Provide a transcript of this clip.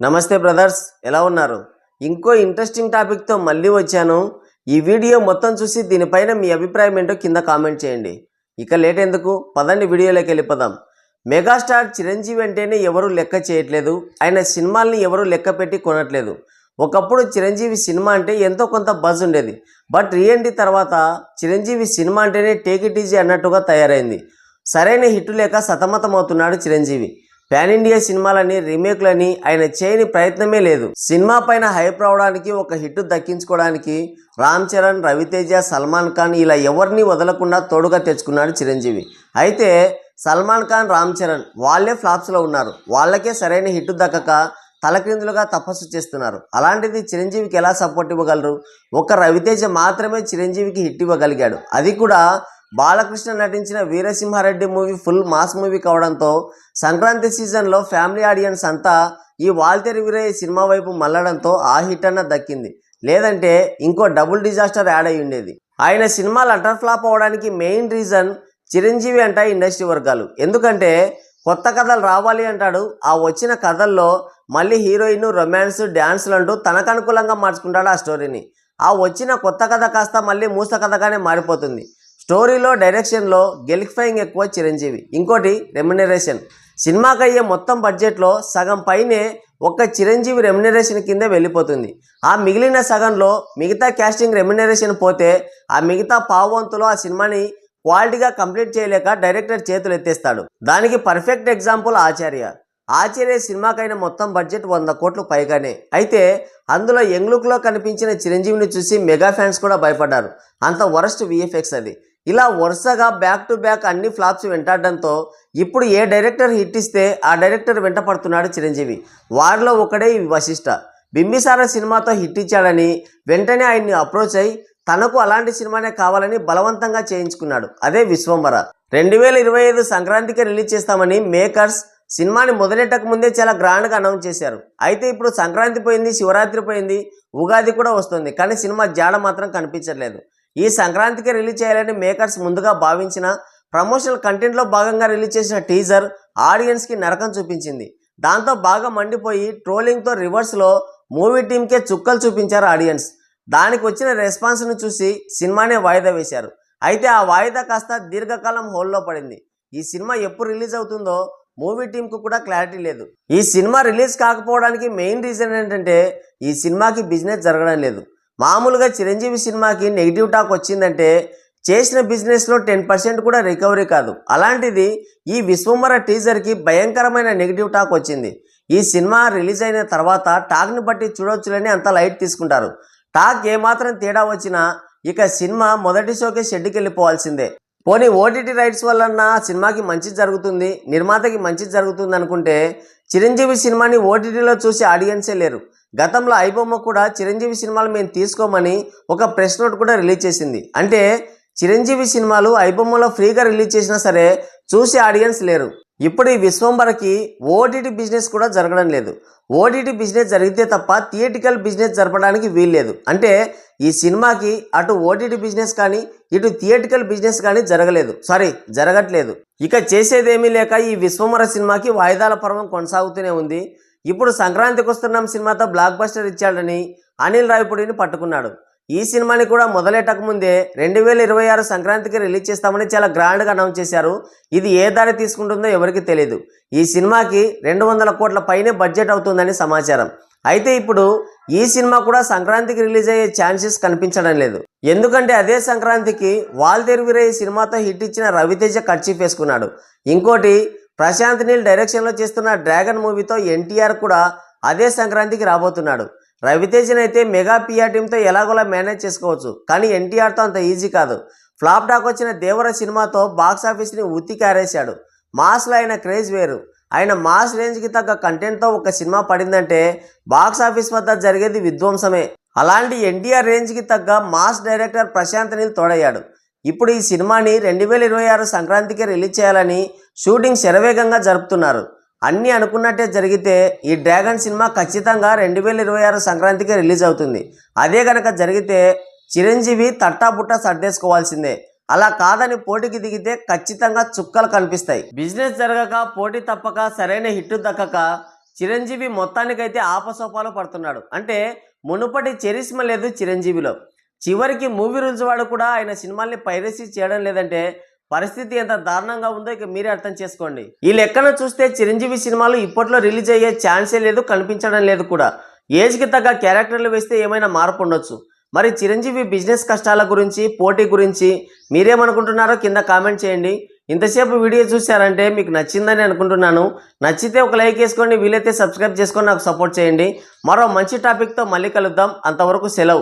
నమస్తే బ్రదర్స్, ఎలా ఉన్నారు? ఇంకో ఇంట్రెస్టింగ్ టాపిక్తో మళ్ళీ వచ్చాను. ఈ వీడియో మొత్తం చూసి దీనిపైన మీ అభిప్రాయం ఏంటో కింద కామెంట్ చేయండి. ఇక లేట్ ఎందుకు, పదండి వీడియోలోకి వెళ్ళిపోదాం. మెగాస్టార్ చిరంజీవి అంటేనే ఎవరు లెక్క చేయట్లేదు, ఆయన సినిమాల్ని ఎవరు లెక్క పెట్టి కొనట్లేదు. ఒకప్పుడు చిరంజీవి సినిమా అంటే ఎంతో కొంత బజ్ ఉండేది. బట్ రీఎంట్రీ తర్వాత చిరంజీవి సినిమా అంటేనే టేక్ ఇట్ ఈజీ అన్నట్టుగా తయారైంది. సరైన హిట్ లేక సతమతమవుతున్నాడు చిరంజీవి. పాన్ ఇండియా సినిమాలని, రీమేక్లని ఆయన చేయని ప్రయత్నమే లేదు. సినిమా పైన హైప్ రావడానికి, ఒక హిట్ దక్కించుకోవడానికి రామ్ చరణ్, రవితేజ, సల్మాన్ ఖాన్ ఇలా ఎవరిని వదలకుండా తోడుగా తెచ్చుకున్నాడు చిరంజీవి. అయితే సల్మాన్ ఖాన్, రామ్ చరణ్ వాళ్ళే ఫ్లాప్స్లో ఉన్నారు. వాళ్ళకే సరైన హిట్ దక్కక తలక్రిందులుగా తపస్సు చేస్తున్నారు. అలాంటిది చిరంజీవికి ఎలా సపోర్ట్ ఇవ్వగలరు? ఒక రవితేజ మాత్రమే చిరంజీవికి హిట్ ఇవ్వగలిగాడు. అది కూడా బాలకృష్ణ నటించిన Veera Simha Reddy movie full mass movie కావడంతో సంక్రాంతి సీజన్లో ఫ్యామిలీ ఆడియన్స్ అంతా ఈ వాల్తేరు వీరయ్య సినిమా వైపు మళ్ళడంతో ఆ హిట్ అన్న దక్కింది. లేదంటే ఇంకో డబుల్ డిజాస్టర్ యాడ్ అయి ఉండేది. ఆయన సినిమాలు అటర్ ఫ్లాప్ అవడానికి మెయిన్ రీజన్ చిరంజీవి అంట ఇండస్ట్రీ వర్గాలు. ఎందుకంటే కొత్త కథలు రావాలి అంటాడు. ఆ వచ్చిన కథల్లో మళ్ళీ హీరోయిన్, రొమాన్స్, డ్యాన్సులు అంటూ తనకు అనుకూలంగా మార్చుకుంటాడు ఆ స్టోరీని. ఆ వచ్చిన కొత్త కథ కాస్త మళ్ళీ మూస కథగానే మారిపోతుంది. స్టోరీలో, డైరెక్షన్లో గెలిఫైయింగ్ ఎక్కువ చిరంజీవి. ఇంకోటి రెమ్యునరేషన్. సినిమాకి అయ్యే మొత్తం బడ్జెట్లో సగం పైనే ఒక్క చిరంజీవి రెమ్యునరేషన్ కిందే వెళ్ళిపోతుంది. ఆ మిగిలిన సగంలో మిగతా క్యాస్టింగ్ రెమ్యునరేషన్ పోతే ఆ మిగతా పావువంతులో ఆ సినిమాని క్వాలిటీగా కంప్లీట్ చేయలేక డైరెక్టర్ చేతులు ఎత్తేస్తాడు. దానికి పర్ఫెక్ట్ ఎగ్జాంపుల్ ఆచార్య సినిమాకైన మొత్తం బడ్జెట్ 100 కోట్లు పైగానే. అయితే అందులో యంగ్ లుక్లో కనిపించిన చిరంజీవిని చూసి మెగా ఫ్యాన్స్ కూడా భయపడ్డారు. అంత వరస్ట్ విఎఫ్ఎక్స్ అది. ఇలా వరుసగా బ్యాక్ టు బ్యాక్ అన్ని ఫ్లాప్స్ వెంటాడడంతో ఇప్పుడు ఏ డైరెక్టర్ హిట్ ఇస్తే ఆ డైరెక్టర్ వెంట పడుతున్నాడు చిరంజీవి. వారిలో ఒకడే వశిష్ఠ. బింబిసార సినిమాతో హిట్ ఇచ్చాడని వెంటనే ఆయన్ని అప్రోచ్ అయి తనకు అలాంటి సినిమానే కావాలని బలవంతంగా చేయించుకున్నాడు. అదే విశ్వంబర. 2025 సంక్రాంతికి రిలీజ్ చేస్తామని మేకర్స్ సినిమాని మొదలెట్టక ముందే చాలా గ్రాండ్గా అనౌన్స్ చేశారు. అయితే ఇప్పుడు సంక్రాంతి పోయింది, శివరాత్రి పోయింది, ఉగాది కూడా వస్తుంది, కానీ సినిమా జాడ మాత్రం కనిపించట్లేదు. ఈ సంక్రాంతికి రిలీజ్ చేయాలని మేకర్స్ ముందుగా భావించిన ప్రమోషనల్ కంటెంట్లో భాగంగా రిలీజ్ చేసిన టీజర్ ఆడియన్స్కి నరకం చూపించింది. దాంతో బాగా మండిపోయి ట్రోలింగ్తో రివర్స్లో మూవీ టీంకే చుక్కలు చూపించారు ఆడియన్స్. దానికి వచ్చిన రెస్పాన్స్ను చూసి సినిమానే వాయిదా వేశారు. అయితే ఆ వాయిదా కాస్త దీర్ఘకాలం హోల్డ్లో పడింది. ఈ సినిమా ఎప్పుడు రిలీజ్ అవుతుందో మూవీ టీంకు కూడా క్లారిటీ లేదు. ఈ సినిమా రిలీజ్ కాకపోవడానికి మెయిన్ రీజన్ ఏంటంటే ఈ సినిమాకి బిజినెస్ జరగడం లేదు. మామూలుగా చిరంజీవి సినిమాకి నెగిటివ్ టాక్ వచ్చిందంటే చేసిన బిజినెస్లో 10% కూడా రికవరీ కాదు. అలాంటిది ఈ విశ్వంబర టీజర్కి భయంకరమైన నెగిటివ్ టాక్ వచ్చింది. ఈ సినిమా రిలీజ్ అయిన తర్వాత టాక్ని బట్టి చూడొచ్చులని అంత లైట్ తీసుకుంటారు. టాక్ ఏమాత్రం తేడా వచ్చినా ఇక సినిమా మొదటి షోకే షెడ్కి వెళ్ళిపోవాల్సిందే. పోనీ ఓటీటీ రైట్స్ వల్లన్నా సినిమాకి మంచి జరుగుతుంది, నిర్మాతకి మంచి జరుగుతుంది అనుకుంటే చిరంజీవి సినిమాని ఓటీటీలో చూసి ఆడియన్సే లేరు. గతంలో ఐబొమ్మ కూడా చిరంజీవి సినిమాలు మేము తీసుకోమని ఒక ప్రెస్ నోట్ కూడా రిలీజ్ చేసింది. అంటే చిరంజీవి సినిమాలు ఐబొమ్మలో ఫ్రీగా రిలీజ్ చేసినా సరే చూసి ఆడియన్స్ లేరు. ఇప్పుడు ఈ విశ్వంబరకి ఓటీటీ బిజినెస్ కూడా జరగడం లేదు. ఓటీటీ బిజినెస్ జరిగితే తప్ప థియేటికల్ బిజినెస్ జరపడానికి వీల్లేదు. అంటే ఈ సినిమాకి అటు ఓటీటీ బిజినెస్ కానీ ఇటు థియేటికల్ బిజినెస్ కానీ జరగట్లేదు. ఇక చేసేదేమీ లేక ఈ విశ్వంబర సినిమాకి వాయిదాల పర్వం కొనసాగుతూనే ఉంది. ఇప్పుడు సంక్రాంతికి వస్తున్నాం సినిమాతో బ్లాక్ బస్టర్ ఇచ్చాడని అనిల్ రావిపూడిని పట్టుకున్నాడు. ఈ సినిమాని కూడా మొదలెట్టక ముందే 2026 సంక్రాంతికి రిలీజ్ చేస్తామని చాలా గ్రాండ్గా అనౌన్స్ చేశారు. ఇది ఏ దారి తీసుకుంటుందో ఎవరికి తెలియదు. ఈ సినిమాకి 200 కోట్ల పైనే బడ్జెట్ అవుతుందని సమాచారం. అయితే ఇప్పుడు ఈ సినిమా కూడా సంక్రాంతికి రిలీజ్ అయ్యే ఛాన్సెస్ కనిపించడం లేదు. ఎందుకంటే అదే సంక్రాంతికి వాల్తేరు వీరయ్య సినిమాతో హిట్ ఇచ్చిన రవితేజ కర్చీఫ్ వేసుకున్నాడు. ఇంకోటి ప్రశాంత్ నీల్ డైరెక్షన్లో చేస్తున్న డ్రాగన్ మూవీతో ఎన్టీఆర్ కూడా అదే సంక్రాంతికి రాబోతున్నాడు. రవితేజనైతే మెగా పిఆర్ టీంతో ఎలాగోలా మేనేజ్ చేసుకోవచ్చు, కానీ ఎన్టీఆర్తో అంత ఈజీ కాదు. ఫ్లాప్ టాక్ వచ్చిన దేవర సినిమాతో బాక్సాఫీస్ని ఉత్తికారేశాడు. మాస్లో ఆయన క్రేజ్ వేరు. ఆయన మాస్ రేంజ్కి తగ్గ కంటెంట్తో ఒక సినిమా పడిందంటే బాక్సాఫీస్ వద్ద జరిగేది విధ్వంసమే. అలాంటి ఎన్టీఆర్ రేంజ్కి తగ్గ మాస్ డైరెక్టర్ ప్రశాంత్ నీల్ తోడయ్యాడు. ఇప్పుడు ఈ సినిమాని 2026 సంక్రాంతికి రిలీజ్ చేయాలని షూటింగ్ శరవేగంగా జరుపుతున్నారు. అన్నీ అనుకున్నట్టే జరిగితే ఈ డ్రాగన్ సినిమా ఖచ్చితంగా 2026 సంక్రాంతికి రిలీజ్ అవుతుంది. అదే కనుక జరిగితే చిరంజీవి తట్టాబుట్ట సర్దేసుకోవాల్సిందే. అలా కాదని పోటీకి దిగితే ఖచ్చితంగా చుక్కలు కనిపిస్తాయి. బిజినెస్ జరగక, పోటీ తప్పక, సరైన హిట్ దక్కక చిరంజీవి మొత్తానికైతే ఆపసోపాలు పడుతున్నాడు. అంటే మునుపటి చరిస్మ లేదు చిరంజీవిలో. చివరికి మూవీ రూల్స్ వాడు కూడా ఆయన సినిమాల్ని పైరసీ చేయడం లేదంటే పరిస్థితి ఎంత దారుణంగా ఉందో ఇక మీరే అర్థం చేసుకోండి. ఈ లెక్కన చూస్తే చిరంజీవి సినిమాలు ఇప్పట్లో రిలీజ్ అయ్యే ఛాన్సే లేదు, కనిపించడం లేదు కూడా. ఏజ్కి తగ్గ క్యారెక్టర్లు వేస్తే ఏమైనా మార్పు ఉండొచ్చు. మరి చిరంజీవి బిజినెస్ కష్టాల గురించి, పోటీ గురించి మీరేమనుకుంటున్నారో కింద కామెంట్ చేయండి. ఇంతసేపు వీడియో చూశారంటే మీకు నచ్చిందని అనుకుంటున్నాను. నచ్చితే ఒక లైక్ వేసుకోండి, వీలైతే సబ్స్క్రైబ్ చేసుకొని నాకు సపోర్ట్ చేయండి. మరో మంచి టాపిక్తో మళ్ళీ కలుద్దాం. అంతవరకు సెలవు.